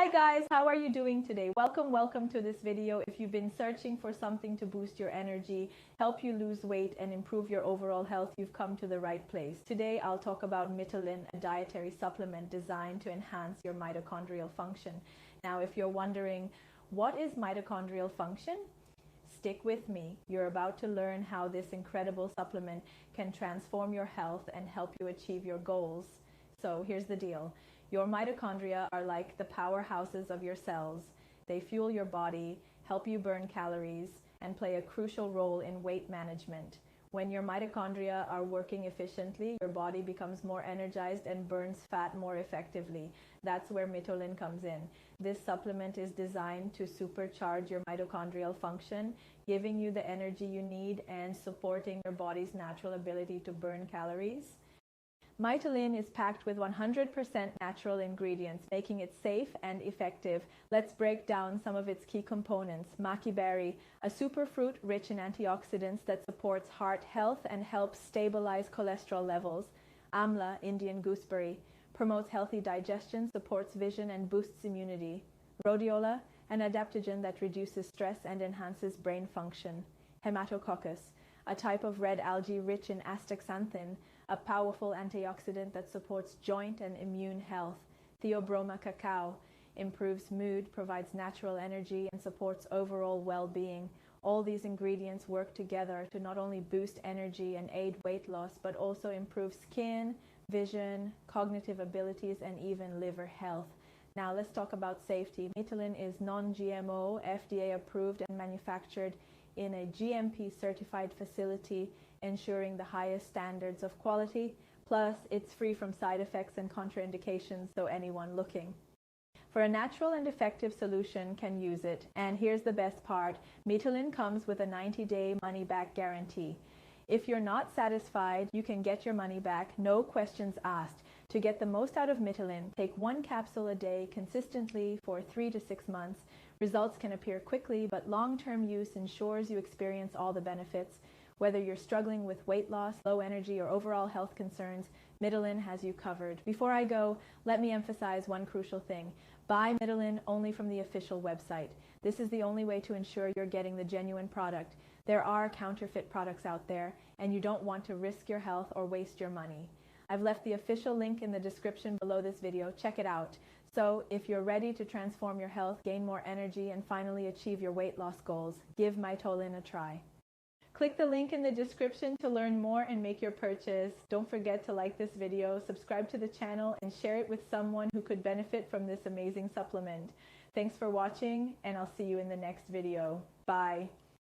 Hi guys, how are you doing today? Welcome to this video. If you've been searching for something to boost your energy, help you lose weight and improve your overall health, you've come to the right place. Today I'll talk about Mitolyn, a dietary supplement designed to enhance your mitochondrial function. Now if you're wondering, what is mitochondrial function? Stick with me. You're about to learn how this incredible supplement can transform your health and help you achieve your goals. So here's the deal. Your mitochondria are like the powerhouses of your cells. They fuel your body, help you burn calories, and play a crucial role in weight management. When your mitochondria are working efficiently, your body becomes more energized and burns fat more effectively. That's where Mitolyn comes in. This supplement is designed to supercharge your mitochondrial function, giving you the energy you need and supporting your body's natural ability to burn calories. Mitolyn is packed with 100% natural ingredients, making it safe and effective. Let's break down some of its key components. Maqui Berry, a superfruit rich in antioxidants that supports heart health and helps stabilize cholesterol levels. Amla, Indian gooseberry, promotes healthy digestion, supports vision, and boosts immunity. Rhodiola, an adaptogen that reduces stress and enhances brain function. Hematococcus, a type of red algae rich in astaxanthin, a powerful antioxidant that supports joint and immune health. Theobroma cacao improves mood, provides natural energy, and supports overall well-being. All these ingredients work together to not only boost energy and aid weight loss, but also improve skin, vision, cognitive abilities, and even liver health. Now let's talk about safety. Mitolyn is non-GMO, FDA approved, and manufactured in a GMP certified facility, ensuring the highest standards of quality. Plus, it's free from side effects and contraindications, so anyone looking for a natural and effective solution can use it. And here's the best part. Mitolyn comes with a 90-day money-back guarantee. If you're not satisfied, you can get your money back, no questions asked. To get the most out of Mitolyn, take one capsule a day consistently for 3 to 6 months. Results can appear quickly, but long-term use ensures you experience all the benefits. Whether you're struggling with weight loss, low energy, or overall health concerns, Mitolyn has you covered. Before I go, let me emphasize one crucial thing. Buy Mitolyn only from the official website. This is the only way to ensure you're getting the genuine product. There are counterfeit products out there, and you don't want to risk your health or waste your money. I've left the official link in the description below this video. Check it out. So if you're ready to transform your health, gain more energy, and finally achieve your weight loss goals, give Mitolyn a try. Click the link in the description to learn more and make your purchase. Don't forget to like this video, subscribe to the channel, and share it with someone who could benefit from this amazing supplement. Thanks for watching, and I'll see you in the next video. Bye.